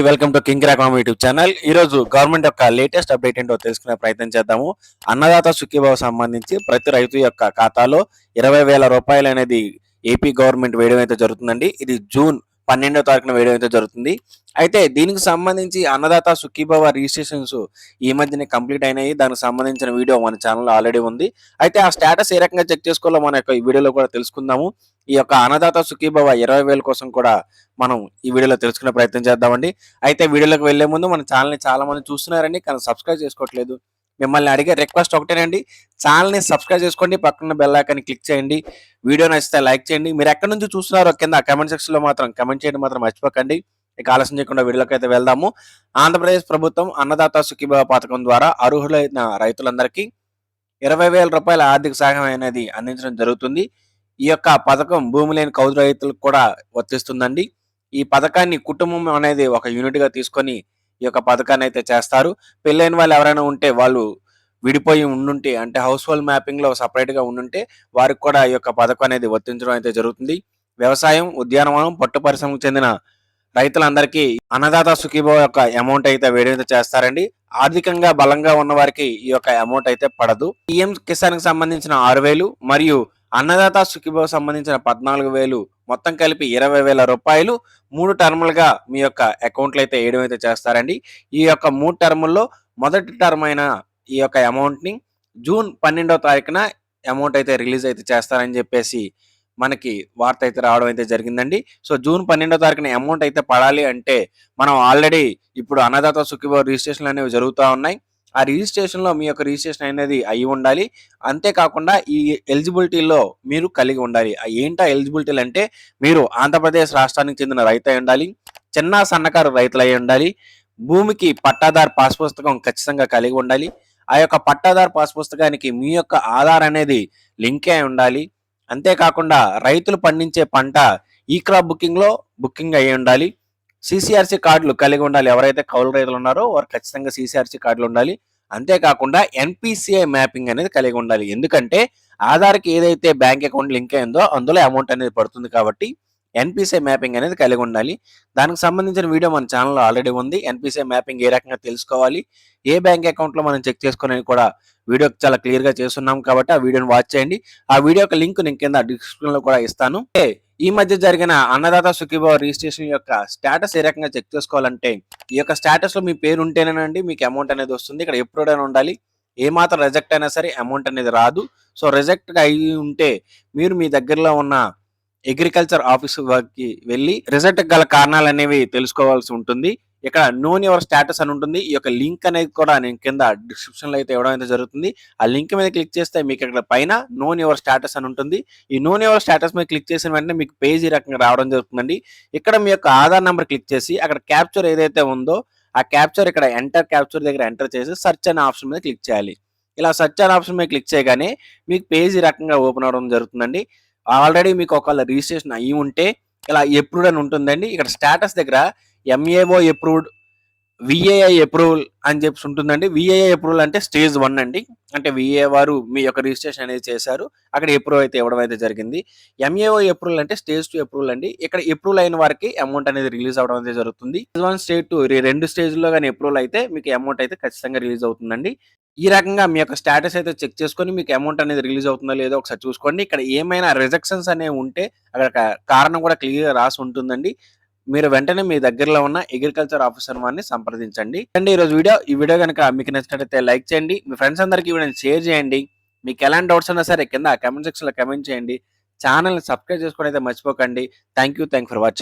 Welcome to king రాకం YouTube channel. ఈ రోజు government యొక్క లేటెస్ట్ అప్డేట్ ఏంటో తెలుసుకునే ప్రయత్నం చేద్దాము. అన్నదాత సుఖీభావ సంబంధించి ప్రతి రైతు యొక్క ఖాతాలో 20,000 రూపాయలు అనేది ఏపీ గవర్నమెంట్ వేయడం అయితే జరుగుతుందండి. ఇది జూన్ 12వ తారీఖున వేయడం అయితే జరుగుతుంది. అయితే దీనికి సంబంధించి అన్నదాత సుఖీభావ రిజిస్ట్రేషన్స్ ఈ మధ్యనే కంప్లీట్ అయినాయి. దానికి సంబంధించిన వీడియో మన ఛానల్లో ఆల్రెడీ ఉంది. అయితే ఆ స్టేటస్ ఏ రకంగా చెక్ చేసుకోవాలో మన యొక్క ఈ వీడియోలో కూడా తెలుసుకుందాము. ఈ యొక్క అన్నదాత సుఖీభావ 20,000 కోసం కూడా మనం ఈ వీడియోలో తెలుసుకునే ప్రయత్నం చేద్దామండి. అయితే వీడియోలోకి వెళ్లే ముందు మన ఛానల్ని చాలా మంది చూస్తున్నారండి, కానీ సబ్స్క్రైబ్ చేసుకోవట్లేదు. మిమ్మల్ని అడిగే రిక్వెస్ట్ ఒకటేనండి, ఛానల్ని సబ్స్క్రైబ్ చేసుకోండి, పక్కన బెల్ ఐకాన్ని క్లిక్ చేయండి. వీడియో నచ్చితే లైక్ చేయండి. మీరు ఎక్కడి నుంచి చూస్తున్నారో కింద కామెంట్ సెక్షన్లో మాత్రం కామెంట్ చేయడం మాత్రం మర్చిపోకండి. ఇక ఆలస్యం చేయకుండా వీడియోలోకి అయితే వెళ్దాము. ఆంధ్రప్రదేశ్ ప్రభుత్వం అన్నదాత సుఖీభావ పథకం ద్వారా అర్హులైన రైతులందరికీ 20,000 రూపాయల ఆర్థిక సహాయం అనేది అందించడం జరుగుతుంది. ఈ యొక్క పథకం భూమి లేని కౌలు రైతులకు కూడా వర్తిస్తుందండి. ఈ పథకాన్ని కుటుంబం అనేది ఒక యూనిట్ గా తీసుకొని ఈ యొక్క పథకాన్ని అయితే చేస్తారు. పెళ్ళైన వాళ్ళు ఎవరైనా ఉంటే వాళ్ళు విడిపోయి ఉండుంటే, అంటే హౌస్ హోల్డ్ మ్యాపింగ్ లో సపరేట్ గా ఉండుంటే వారికి కూడా ఈ యొక్క పథకం అనేది వర్తించడం అయితే జరుగుతుంది. వ్యవసాయం, ఉద్యానవనం, పట్టు పరిశ్రమకు చెందిన రైతులందరికీ అన్నదాత సుఖీభావ యొక్క అమౌంట్ అయితే వేయడం చేస్తారండి. ఆర్థికంగా బలంగా ఉన్న వారికి ఈ యొక్క అమౌంట్ అయితే పడదు. పిఎం కిసాన్ కి సంబంధించిన 6,000 మరియు అన్నదాత సుఖీభావ సంబంధించిన 14,000 మొత్తం కలిపి 20,000 రూపాయలు 3 టర్ములుగా మీ యొక్క అకౌంట్లో అయితే వేయడం అయితే చేస్తారండి. ఈ యొక్క 3 టర్ముల్లో మొదటి టర్మ్ అయిన ఈ యొక్క అమౌంట్ ని జూన్ 12వ తారీఖున అమౌంట్ అయితే రిలీజ్ అయితే చేస్తారని చెప్పేసి మనకి వార్త అయితే రావడం అయితే జరిగిందండి. సో జూన్ 12వ తారీఖున అమౌంట్ అయితే పడాలి అంటే మనం ఆల్రెడీ ఇప్పుడు అన్నదాత సుఖీభావ రిజిస్ట్రేషన్లు అనేవి జరుగుతూ ఉన్నాయి. ఆ రిజిస్ట్రేషన్ లో మీ యొక్క రిజిస్ట్రేషన్ అనేది అయి ఉండాలి. అంతేకాకుండా ఈ ఎలిజిబిలిటీలో మీరు కలిగి ఉండాలి. ఏంటా ఎలిజిబిలిటీలు అంటే, మీరు ఆంధ్రప్రదేశ్ రాష్ట్రానికి చెందిన రైతు అయి ఉండాలి, చిన్న సన్నకారు రైతులు అయి ఉండాలి, భూమికి పట్టాదారు పాస్ పుస్తకం ఖచ్చితంగా కలిగి ఉండాలి, ఆ యొక్క పట్టాదారు పాస్ పుస్తకానికి మీ యొక్క ఆధార్ అనేది లింక్ అయి ఉండాలి. అంతేకాకుండా రైతులు పండించే పంట ఈ క్రాప్ బుకింగ్ అయి ఉండాలి. సిసిఆర్సి కార్డులు కలిగి ఉండాలి. ఎవరైతే కౌలు రైతులు ఉన్నారో వారు ఖచ్చితంగా సిసిఆర్సి కార్డులు ఉండాలి. అంతేకాకుండా ఎన్పిసిఐ మ్యాపింగ్ అనేది కలిగి ఉండాలి. ఎందుకంటే ఆధార్కి ఏదైతే బ్యాంక్ అకౌంట్ లింక్ అయిందో అందులో అమౌంట్ అనేది పడుతుంది కాబట్టి ఎన్పిసిఐ మ్యాపింగ్ అనేది కలిగి ఉండాలి. దానికి సంబంధించిన వీడియో మన ఛానల్లో ఆల్రెడీ ఉంది. ఎన్పిసిఐ మ్యాపింగ్ ఏ రకంగా తెలుసుకోవాలి, ఏ బ్యాంక్ అకౌంట్లో మనం చెక్ చేసుకుని కూడా వీడియో చాలా క్లియర్గా చేస్తున్నాం కాబట్టి ఆ వీడియోని వాచ్ చేయండి. ఆ వీడియో యొక్క లింక్ నేను కింద డిస్క్రిప్షన్లో కూడా ఇస్తాను. ఈ మధ్య జరిగిన అన్నదాత సుఖీభావ రిజిస్ట్రేషన్ యొక్క స్టేటస్ ఏ రకంగా చెక్ చేసుకోవాలంటే, ఈ యొక్క స్టేటస్ లో మీ పేరు ఉంటేనేనండి మీకు అమౌంట్ అనేది వస్తుంది. ఇక్కడ ఎప్రూవ్డ్ అని ఉండాలి. ఏ మాత్రం రిజెక్ట్ అయినా సరే అమౌంట్ అనేది రాదు. సో రిజెక్ట్ అయి ఉంటే మీరు మీ దగ్గరలో ఉన్న అగ్రికల్చర్ ఆఫీస్ కి వెళ్ళి రిజెక్ట్ గల కారణాలు అనేవి తెలుసుకోవాల్సి ఉంటుంది. ఇక్కడ నోన్ యువర్ స్టేటస్ అని ఉంటుంది. ఈ యొక్క లింక్ అనేది కూడా నేను కింద డిస్క్రిప్షన్ లో అయితే ఇవ్వడం అయితే జరుగుతుంది. ఆ లింక్ మీద క్లిక్ చేస్తే మీకు ఇక్కడ పైన నోన్ యువర్ స్టేటస్ అని ఉంటుంది. ఈ నోన్ యువర్ స్టేటస్ మీద క్లిక్ చేసిన వెంటనే మీకు పేజ్ ఈ రకంగా రావడం జరుగుతుందండి. ఇక్కడ మీ యొక్క ఆధార్ నెంబర్ క్లిక్ చేసి అక్కడ క్యాప్చర్ ఏదైతే ఉందో ఆ క్యాప్చర్ ఇక్కడ ఎంటర్ క్యాప్చర్ దగ్గర ఎంటర్ చేసి సెర్చ్ అనే ఆప్షన్ మీద క్లిక్ చేయాలి. ఇలా సెర్చ్ అనే ఆప్షన్ మీద క్లిక్ చేయగానే మీకు పేజ్ ఈ రకంగా ఓపెన్ అవడం జరుగుతుందండి. ఆల్రెడీ మీకు ఒకవేళ రిజిస్ట్రేషన్ అయ్యి ఉంటే ఇలా అప్రూవ్డ్ అని ఉంటుందండి. ఇక్కడ స్టేటస్ దగ్గర ఎంఏఓ అప్రూవ్డ్, విఏఐ అప్రూవల్ అని చెప్పి ఉంటుందండి. విఏఐ అప్రూవల్ అంటే స్టేజ్ 1 అండి. అంటే విఏ వారు మీ యొక్క రిజిస్ట్రేషన్ అనేది చేశారు, అక్కడ అప్రూవ్ అయితే ఇవ్వడం అయితే జరిగింది. ఎంఏఓ అప్రూవల్ అంటే స్టేజ్ 2 అప్రూవల్ అండి. ఇక్కడ అప్రూవల్ అయిన వారికి అమౌంట్ అనేది రిలీజ్ అవడం అయితే జరుగుతుంది. స్టేజ్ 1, స్టేజ్ 2 రెండు స్టేజ్లో కానీ అప్రూవల్ అయితే మీకు అమౌంట్ అయితే ఖచ్చితంగా రిలీజ్ అవుతుందండి. ఈ రకంగా మీ యొక్క స్టేటస్ అయితే చెక్ చేసుకొని మీకు అమౌంట్ అనేది రిలీజ్ అవుతుందో లేదో ఒకసారి చూసుకోండి. ఇక్కడ ఏమైనా రిజెక్షన్స్ అనేవి ఉంటే అక్కడ కారణం కూడా క్లియర్ రాసి ఉంటుందండి. మీరు వెంటనే మీ దగ్గరలో ఉన్న అగ్రికల్చర్ ఆఫీసర్ వారిని సంప్రదించండి. అండి ఈ వీడియో కనుక మీకు నచ్చినట్లయితే లైక్ చేయండి, మీ ఫ్రెండ్స్ అందరికీ వీడియోని షేర్ చేయండి. మీకు ఎలాంటి డౌట్స్ ఉన్నా సరే కింద కామెంట్ సెక్షన్ లో కామెంట్ చేయండి. ఛానల్ని సబ్స్క్రైబ్ చేసుకోవడం అయితే మర్చిపోకండి. Thank you for watching.